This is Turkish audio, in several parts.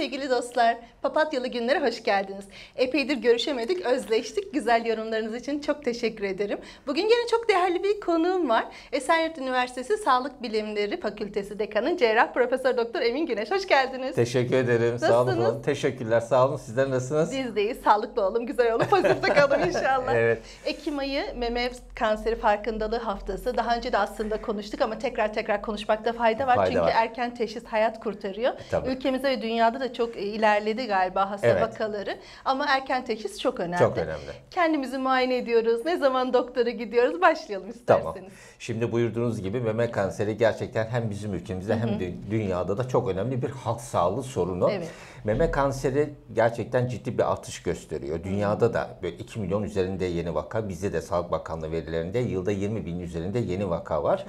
sevgili dostlar. Papatyalı günlere hoş geldiniz. Epeydir görüşemedik, özleştik. Güzel yorumlarınız için çok teşekkür ederim. Bugün yine çok değerli bir konuğum var. Esenyurt Üniversitesi Sağlık Bilimleri Fakültesi Dekanı Cerrah Profesör Doktor Emin Güneş. Hoş geldiniz. Teşekkür ederim. Sağ olun. Teşekkürler. Sağ olun. Sizler nasılsınız? Biz deyiz. Sağlıklı olun, güzel olun, pozitifte kalın inşallah. Evet. Ekim ayı meme kanseri farkındalığı haftası. Daha önce de aslında konuştuk ama tekrar konuşmakta fayda var. Çünkü erken teşhis hayat kurtarıyor. Tabii. Ülkemizde ve dünyada da çok ilerledi galiba hasta vakaları. Ama erken teşhis çok önemli. Çok önemli. Kendimizi muayene ediyoruz. Ne zaman doktora gidiyoruz? Başlayalım isterseniz. Tamam. Şimdi buyurduğunuz gibi meme kanseri gerçekten hem bizim ülkemizde hem de dünyada da çok önemli bir halk sağlığı sorunu. Evet. Meme kanseri gerçekten ciddi bir artış gösteriyor. Dünyada da böyle 2 milyon üzerinde yeni vaka, bizde de Sağlık Bakanlığı verilerinde yılda 20 bin üzerinde yeni vaka var.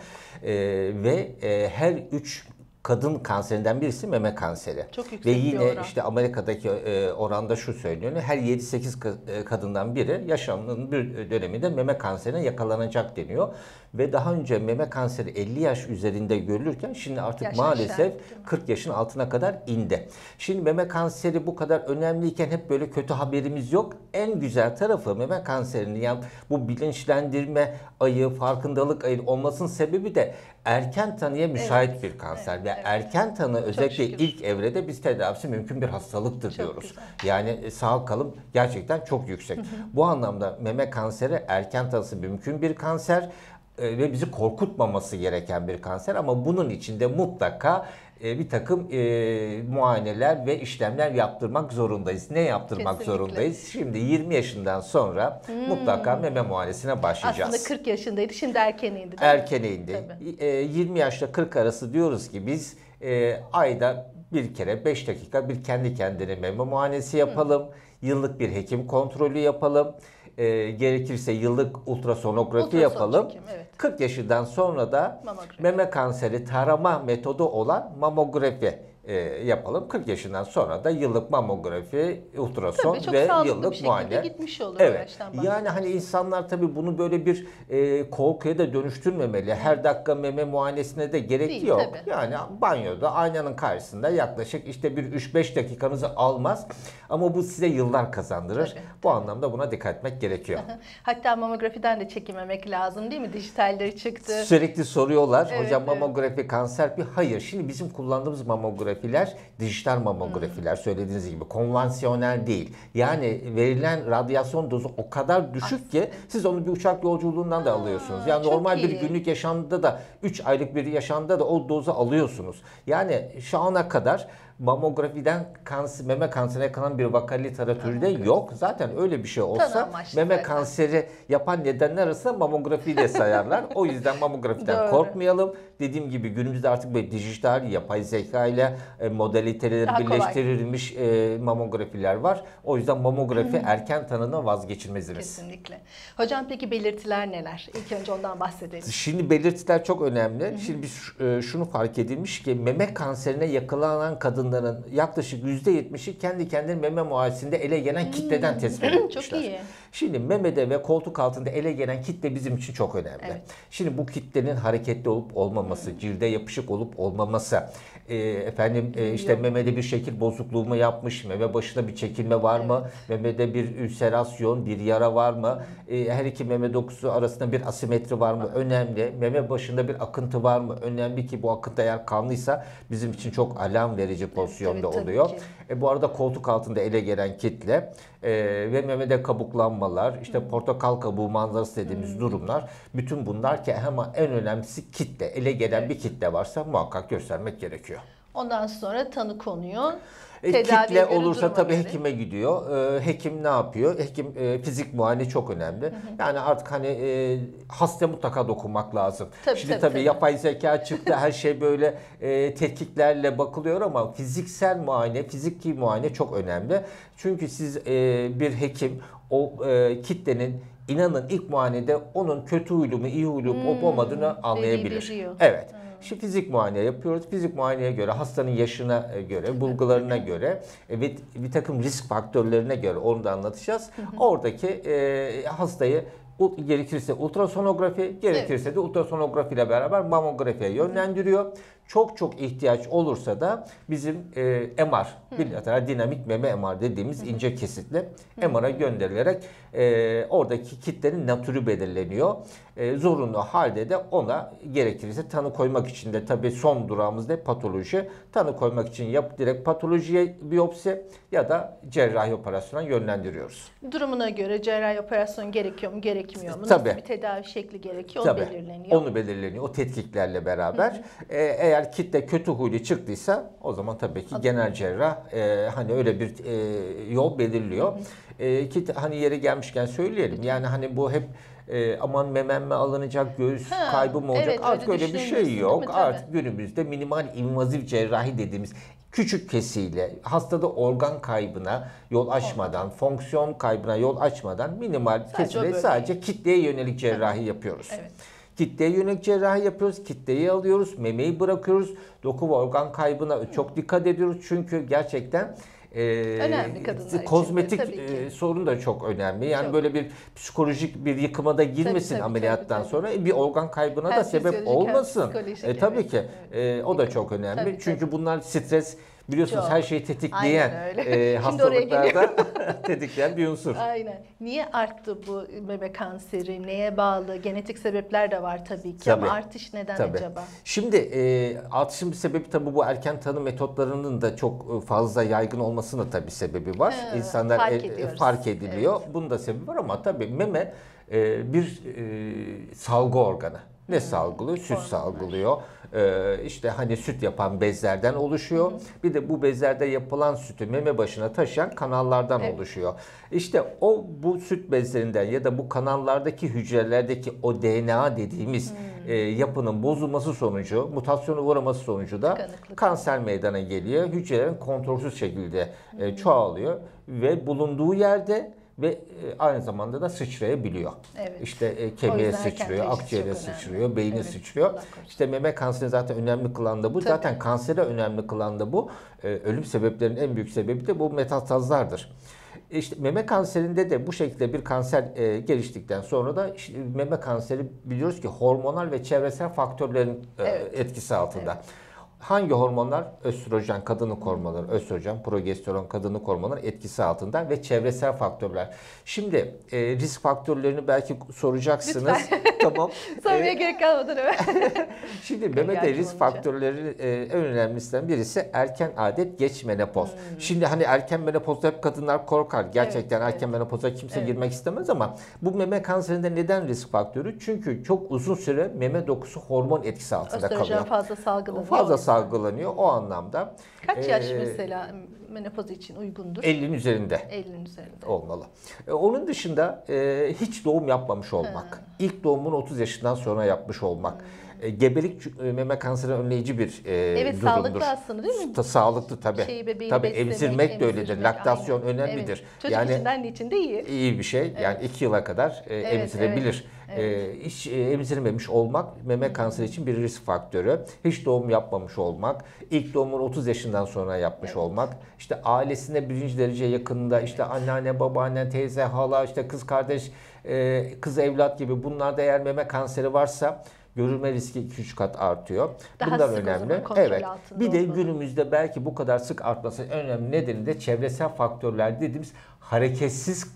Her 3 kadın kanserinden birisi meme kanseri. Çok yüksek ve yine bir oran. işte Amerika'daki oranda şu söyleniyor. Her 7-8 kadından biri yaşamının bir döneminde meme kanserine yakalanacak deniyor. Ve daha önce meme kanseri 50 yaş üzerinde görülürken şimdi artık maalesef 40 yaşın altına kadar indi. Şimdi meme kanseri bu kadar önemliyken hep böyle kötü haberimiz yok. En güzel tarafı meme kanserinin yani bu bilinçlendirme ayı, farkındalık ayı olmasının sebebi de erken tanıya müsait bir kanser. Ve erken tanı özellikle ilk evrede biz tedavisi mümkün bir hastalıktır diyoruz. Güzel. Yani sağ kalım gerçekten çok yüksek. Bu anlamda meme kanseri erken tanısı mümkün bir kanser ve bizi korkutmaması gereken bir kanser ama bunun içinde mutlaka bir takım muayeneler ve işlemler yaptırmak zorundayız. Ne yaptırmak zorundayız? Şimdi 20 yaşından sonra mutlaka meme muayenesine başlayacağız. Aslında 40 yaşındaydı, şimdi erken indi. Erken indi. 20 yaşla 40 arası diyoruz ki biz ayda bir kere 5 dakika bir kendi kendine meme muayenesi yapalım. Yıllık bir hekim kontrolü yapalım. Gerekirse yıllık ultrasonografi yapalım. Çekim, evet. 40 yaşından sonra da meme kanseri tarama metodu olan mamografi yapalım. 40 yaşından sonra da yıllık mamografi, ultrason ve yıllık muayene. Gitmiş olur. Evet. Yani hani insanlar tabii bunu böyle bir korkuya da dönüştürmemeli. Her dakika meme muayenesine de gerek yok. Tabii. Yani banyoda aynanın karşısında yaklaşık işte bir 3-5 dakikanızı almaz. Ama bu size yıllar kazandırır. Tabii. Bu anlamda buna dikkat etmek gerekiyor. Hatta mamografiden de çekinmemek lazım değil mi? Dijitalleri çıktı. Sürekli soruyorlar. Hocam mamografi kanser mi? Hayır. Şimdi bizim kullandığımız mamografiler dijital mamografiler. Söylediğiniz gibi konvansiyonel değil. Yani verilen radyasyon dozu o kadar düşük ki siz onu bir uçak yolculuğundan da alıyorsunuz. Yani normal bir günlük yaşamda da 3 aylık bir yaşamda da o dozu alıyorsunuz. Yani şu ana kadar mamografiden meme kanserine yakalan bir vaka literatürde yok. Zaten öyle bir şey olsa meme kanseri yapan nedenler arasında mamografiyi de sayarlar. O yüzden mamografiden korkmayalım. Dediğim gibi günümüzde artık böyle dijital, yapay zeka ile modaliteleri birleştirilmiş mamografiler var. O yüzden mamografi erken tanının vazgeçilmezidir. Kesinlikle. Hocam peki belirtiler neler? İlk önce ondan bahsedelim. Şimdi belirtiler çok önemli. Şimdi biz şunu fark edilmiş ki meme kanserine yakalanan kadınların yaklaşık %70'i kendi kendine meme muayenesinde ele gelen kitleden tespit edilmişler. Çok iyi. Şimdi memede ve koltuk altında ele gelen kitle bizim için çok önemli. Evet. Şimdi bu kitlenin hareketli olup olmaması, cilde yapışık olup olmaması, işte memede bir şekil bozukluğu mu yapmış, meme başında bir çekilme var mı, memede bir ülserasyon, bir yara var mı, her iki meme dokusu arasında bir asimetri var mı, önemli. Meme başında bir akıntı var mı, önemli ki bu akıntı eğer kanlıysa bizim için çok alarm verici pozisyonda oluyor. Bu arada koltuk altında ele gelen kitle ve memede kabuklanmalar, işte portakal kabuğu manzarası dediğimiz durumlar, bütün bunlar ki ama en önemlisi kitle, ele gelen bir kitle varsa muhakkak göstermek gerekiyor. Ondan sonra tanı konuyor. Kitle olursa tabii hekime gidiyor. Hekim ne yapıyor? Hekim fizik muayene çok önemli. Yani artık hani hasta mutlaka dokunmak lazım. Şimdi tabii yapay zeka çıktı. Her şey böyle tetkiklerle bakılıyor ama fiziksel muayene, fiziki muayene çok önemli. Çünkü siz bir hekim o kitlenin inanın ilk muayenede onun kötü huylu mu, iyi huylu olup olmadığını anlayabilir. Evet. Şu fizik muayene yapıyoruz. Fizik muayeneye göre, hastanın yaşına göre, bulgularına göre ve bir takım risk faktörlerine göre onu da anlatacağız. Oradaki hastayı gerekirse ultrasonografi, gerekirse de ultrasonografi ile beraber mamografiye yönlendiriyor. Çok ihtiyaç olursa da bizim MR, bilateral dinamik meme MR dediğimiz ince kesitli MR'a gönderilerek oradaki kitlenin natürü belirleniyor. Zorunlu halde de ona gerekirse tanı koymak için de tabii son durağımız ne? Patoloji. Tanı koymak için direkt patolojiye biyopsi ya da cerrahi operasyona yönlendiriyoruz. Durumuna göre cerrahi operasyon gerekiyor mu, gerekmiyor mu? Tabii. Nasıl bir tedavi şekli gerekiyor? Onu Tabii, belirleniyor. onu belirleniyor. O tetkiklerle beraber. Eğer kitle kötü huylu çıktıysa o zaman tabii ki genel cerrah hani öyle bir yol belirliyor. Hani yeri gelmişken söyleyelim. Yani hani bu hep aman memem mi alınacak, göğüs kaybı mı olacak? Evet, artık öyle bir şey düşünülmüyorsun, yok. değil mi? Tabii. Artık günümüzde minimal invaziv cerrahi dediğimiz küçük kesiyle hastada organ kaybına yol açmadan, fonksiyon kaybına yol açmadan minimal kesiyle sadece kitleye yönelik cerrahi yapıyoruz. Evet. Kitleye yönelik cerrahi yapıyoruz, kitleyi alıyoruz, memeyi bırakıyoruz. Doku ve organ kaybına çok dikkat ediyoruz. Çünkü gerçekten önemli kadınlar için de, kozmetik tabii ki. sorun da çok önemli. Yani Çok. böyle bir psikolojik bir yıkıma da girmesin Tabii, ameliyattan tabii. sonra. Bir organ kaybına Hem da sebep fizyolojik hem olmasın. psikolojik, Tabii evet. ki o da çok önemli. Tabii, Çünkü tabii. bunlar stres, biliyorsunuz Çok. her şeyi tetikleyen Aynen öyle. Şimdi oraya hastalıklarda tetikleyen bir unsur. Aynen. Niye arttı bu meme kanseri? Neye bağlı? Genetik sebepler de var tabii ki Tabii. ama artış neden Tabii. acaba? Şimdi artışın bir sebebi tabii bu erken tanı metotlarının da çok fazla yaygın olmasının tabii sebebi var. İnsanlar fark ediliyor. Evet. Bunun da sebebi var ama tabii meme bir salgı organı. Ne salgılıyor? Süt salgılıyor. İşte hani süt yapan bezlerden oluşuyor. Bir de bu bezlerde yapılan sütü meme başına taşıyan kanallardan oluşuyor. İşte bu süt bezlerinden ya da bu kanallardaki hücrelerdeki o DNA dediğimiz yapının bozulması sonucu, mutasyona uğraması sonucu da kanser meydana geliyor. Hücrelerin kontrolsüz şekilde çoğalıyor ve bulunduğu yerde ve aynı zamanda da sıçrayabiliyor. Evet. İşte kemiğe sıçrıyor, akciğere sıçrıyor, beyne sıçrıyor. İşte meme kanseri zaten önemli kılan da bu. Tabii. Zaten kansere önemli kılan da bu. Ölüm sebeplerinin en büyük sebebi de bu metastazlardır. İşte meme kanserinde de bu şekilde bir kanser geliştikten sonra da işte meme kanseri biliyoruz ki hormonal ve çevresel faktörlerin etkisi altında. Evet. Hangi hormonlar? Östrojen, kadınlık hormonları, östrojen, progesteron, kadınlık hormonların etkisi altında ve çevresel faktörler. Şimdi risk faktörlerini belki soracaksınız. Tamam. Sormaya gerek kalmadan hemen. Şimdi memede risk faktörleri en önemlisinden birisi erken adet, geç menopoz. Şimdi hani erken menopozda hep kadınlar korkar. Gerçekten erken menopoza kimse girmek istemez ama bu meme kanserinde neden risk faktörü? Çünkü çok uzun süre meme dokusu hormon etkisi altında kalıyor. Östrojen fazla salgılanıyor. Fazla salgılanıyor o anlamda. Kaç yaş mesela menopoz için uygundur? 50'nin üzerinde. 50'nin üzerinde. Olmalı. Onun dışında hiç doğum yapmamış olmak. İlk doğumunu 30 yaşından sonra yapmış olmak. Gebelik meme kanseri önleyici bir evet, durumdur. sağlıklı aslında değil mi? Sağlıklı tabii. Tabii emzirmek de öyledir. Laktasyon önemlidir. Evet. Çocuk için de anne için de iyi. İyi bir şey. Yani 2 yıla kadar emzirebilir. Hiç emzirmemiş olmak meme kanseri için bir risk faktörü. Hiç doğum yapmamış olmak, ilk doğumunu 30 yaşından sonra yapmış olmak, işte ailesine birinci derece yakınında işte anneanne, babaanne, teyze, hala, işte kız kardeş, kız evlat gibi bunlarda eğer meme kanseri varsa görülme riski 2-3 kat artıyor. Daha bunlar sık önemli. Evet. Bir de günümüzde belki bu kadar sık artması önemli nedeni de çevresel faktörler dediğimiz hareketsiz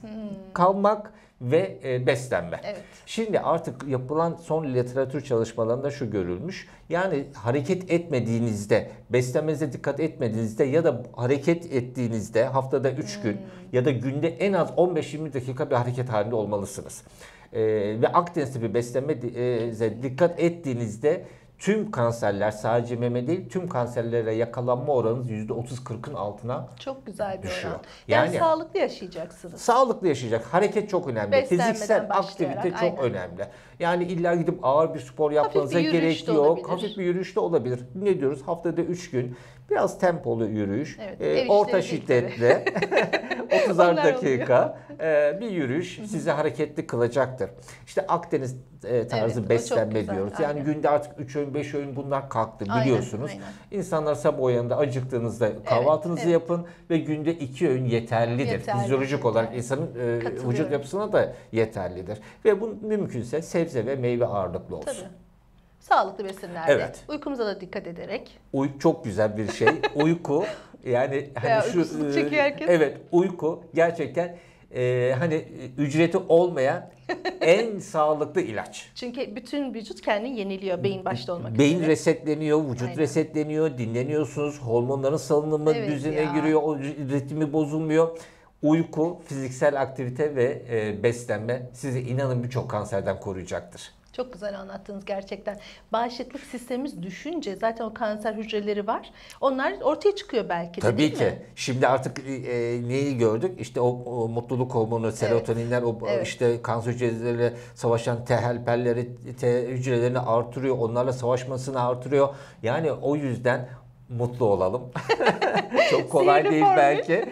kalmak ve beslenme. Evet. Şimdi artık yapılan son literatür çalışmalarında şu görülmüş. Yani hareket etmediğinizde, beslenmenize dikkat etmediğinizde ya da hareket ettiğinizde haftada 3 gün ya da günde en az 15-20 dakika bir hareket halinde olmalısınız. Ve Akdeniz tipi beslenmenize dikkat ettiğinizde tüm kanserler, sadece meme değil, tüm kanserlere yakalanma oranınız %30-40'ın altına çok güzel bir düşüyor. oran. Yani sağlıklı yaşayacaksınız. Sağlıklı yaşayacak. Hareket çok önemli. Fiziksel aktivite çok önemli. Yani illa gidip ağır bir spor yapmanıza gerek yok. Hafif bir yürüyüş de olabilir. Ne diyoruz? Haftada 3 gün biraz tempolu yürüyüş, orta şiddetli 30'ar dakika bir yürüyüş sizi hareketli kılacaktır. İşte Akdeniz tarzı beslenme diyoruz. Yani günde artık 3 öğün 5 öğün bunlar kalktı biliyorsunuz. İnsanlar sabah uyanında acıktığınızda kahvaltınızı yapın ve günde 2 öğün yeterlidir. Fizyolojik olarak insanın vücut yapısına da yeterlidir. Ve bu mümkünse sebze ve meyve ağırlıklı olsun. Tabii. Sağlıklı besinlerle, Evet. uykumuza da dikkat ederek. Çok güzel bir şey. Uyku yani Veya hani uykusuzluk çekiyor herkes. evet, uyku gerçekten hani ücreti olmayan en sağlıklı ilaç. Çünkü bütün vücut kendini yeniliyor, beyin başta olmak Beyin üzere. resetleniyor, vücut Aynen. resetleniyor, dinleniyorsunuz, hormonların salınımı Evet düzene ya. giriyor, o ritmi bozulmuyor. Uyku, fiziksel aktivite ve beslenme sizi inanın birçok kanserden koruyacaktır. Çok güzel anlattınız gerçekten. Bağışıklık sistemimiz düşünce zaten o kanser hücreleri var. Onlar ortaya çıkıyor belki de, Tabii değil ki. mi? Şimdi artık neyi gördük? İşte o mutluluk hormonu, serotoninler, Evet. işte kanser hücreleriyle savaşan T helperleri, T hücrelerini artırıyor. Onlarla savaşmasını artırıyor. Yani o yüzden mutlu olalım. Çok kolay Sihirli değil formül. belki.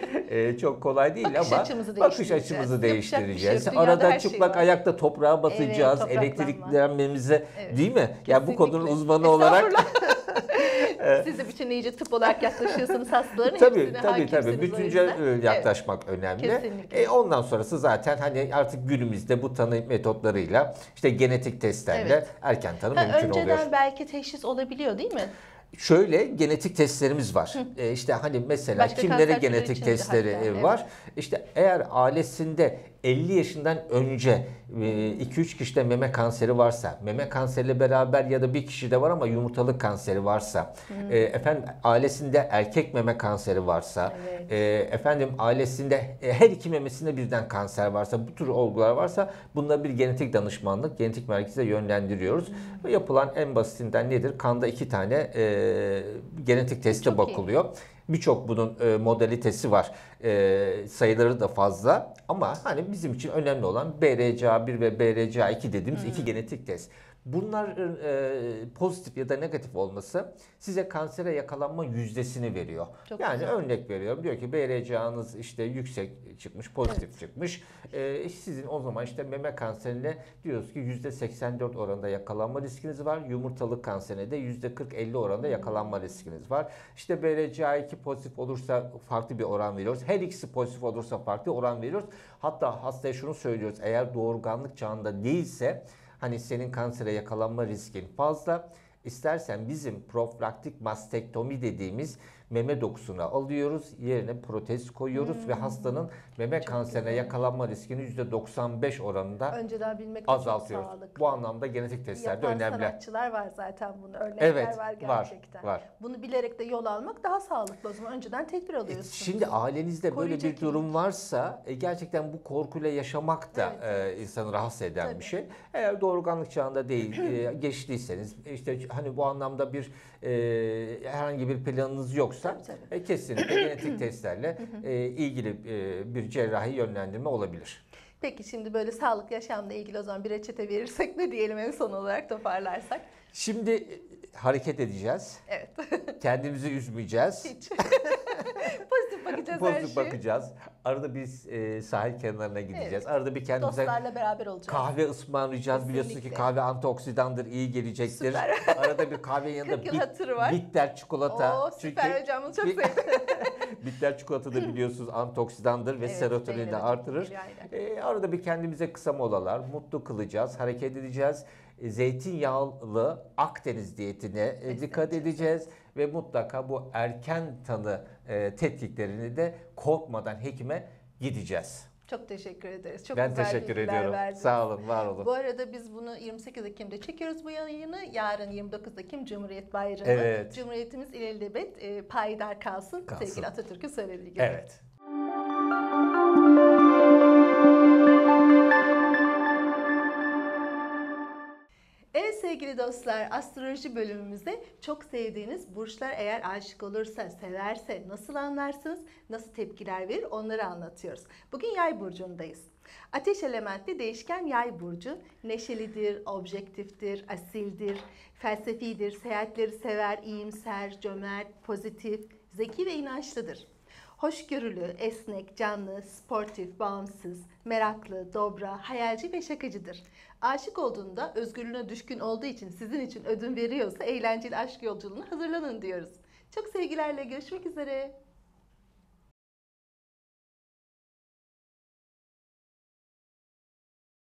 Çok kolay değil Bakış ama açımızı bakış değiştireceğiz. açımızı Yapacak bir şey değiştireceğiz. yok. Dünyada Arada her şey çıplak var. ayakta toprağa basacağız. topraklanma. Elektriklenmemize, Evet. değil mi? Yani bu konunun Kesinlikle. uzmanı olarak Siz de bütünleyici tıp olarak yaklaşıyorsunuz hastaların tabii hepsine tabii hakimsiniz o bütüncül yüzden. yaklaşmak önemli. Kesinlikle. Ondan sonrası zaten hani artık günümüzde bu tanı metotlarıyla işte genetik testlerle Evet. erken tanı Ha, mümkün önceden oluyor. belki teşhis olabiliyor değil mi? Şöyle genetik testlerimiz var. İşte hani mesela Başka kimlere kanser türü genetik için de testleri hatta, var. İşte eğer ailesinde 50 yaşından önce 2-3 kişide meme kanseri varsa, meme kanseriyle beraber ya da bir kişide var ama yumurtalık kanseri varsa, efendim ailesinde erkek meme kanseri varsa, efendim ailesinde her iki memesinde birden kanser varsa, bu tür olgular varsa bunları bir genetik danışmanlık, genetik merkeze yönlendiriyoruz. Ve yapılan en basitinden nedir? Kanda 2 tane genetik teste Çok iyi. bakılıyor. Birçok bunun modalitesi var. Sayıları da fazla ama hani bizim için önemli olan BRCA1 ve BRCA2 dediğimiz iki genetik test. Bunlar pozitif ya da negatif olması size kansere yakalanma yüzdesini veriyor. Çok yani güzel. örnek veriyorum, diyor ki BRCA'nız işte yüksek çıkmış, pozitif çıkmış. Sizin o zaman işte meme kanserine diyoruz ki %84 oranında yakalanma riskiniz var. Yumurtalık kanserine de %40-50 oranında yakalanma riskiniz var. İşte BRCA2 pozitif olursa farklı bir oran veriyoruz. Her ikisi pozitif olursa farklı oran veriyoruz. Hatta hastaya şunu söylüyoruz: eğer doğurganlık çağında değilse, hani senin kansere yakalanma riskin fazla, İstersen bizim profilaktik mastektomi dediğimiz meme dokusunu alıyoruz, yerine protez koyuyoruz ve hastanın meme kanserine yakalanma riskini %95 oranında Önceden bilmek de çok azaltıyoruz. sağlıklı. Bu anlamda genetik testlerde Yapan önemli. sanatçılar var zaten, bunu örnekler Evet, var var, gerçekten. var. Bunu bilerek de yol almak daha sağlıklı o zaman. Önceden tedbir alıyorsunuz. Şimdi ailenizde böyle Koruyucu bir durum varsa gerçekten bu korkuyla yaşamak da insanı rahatsız eden Tabii. bir şey. Eğer doğurganlık çağında değil, geçtiyseniz, işte hani bu anlamda bir herhangi bir planınız yoksa Tabii. kesinlikle genetik testlerle ilgili bir cerrahi yönlendirme olabilir. Peki şimdi böyle sağlıklı yaşamla ilgili o zaman bir reçete verirsek ne diyelim en son olarak toparlarsak? Şimdi hareket edeceğiz. Evet. Kendimizi üzmeyeceğiz. Hiç. Pozitif bakacağız her Pozitif şeye. bakacağız. Arada biz sahil kenarına gideceğiz. Evet. Arada bir kendimize Dostlarla beraber olacağız. kahve ısmarlayacağız. Biliyorsunuz ki Kesinlikle. kahve antioksidandır, iyi gelecektir. Süper. Arada bir kahvenin yanında 40 yıl hatırı var. bitter çikolata. Oo, süper hocam, bunu çok sevdim. Bitter çikolata da biliyorsunuz antioksidandır ve Evet, serotonini beynime de çok artırır. geliyor, aynen. Arada bir kendimize kısa molalar, mutlu kılacağız, hareket edeceğiz. Zeytinyağlı Akdeniz diyetine dikkat edeceğiz ve mutlaka bu erken tanı tetkiklerini de korkmadan hekime gideceğiz. Çok teşekkür ederiz. Çok Ben güzel teşekkür bilgiler ediyorum. verdiniz. Sağ olun, var olun. Bu arada biz bunu 28 Ekim'de çekiyoruz bu yayını. Yarın 29 Ekim Cumhuriyet Bayramı. Evet. Cumhuriyetimiz ilelebet payidar kalsın. Kalsın. Sevgili Atatürk'ün söylediği gibi. Evet. Evet sevgili dostlar, astroloji bölümümüzde çok sevdiğiniz burçlar eğer aşık olursa, severse nasıl anlarsınız, nasıl tepkiler verir onları anlatıyoruz. Bugün Yay burcundayız. Ateş elementli değişken Yay burcu neşelidir, objektiftir, asildir, felsefidir, seyahatleri sever, iyimser, cömert, pozitif, zeki ve inançlıdır. Hoşgörülü, esnek, canlı, sportif, bağımsız, meraklı, dobra, hayalci ve şakacıdır. Aşık olduğunda özgürlüğüne düşkün olduğu için sizin için ödün veriyorsa eğlenceli aşk yolculuğuna hazırlanın diyoruz. Çok sevgilerle görüşmek üzere.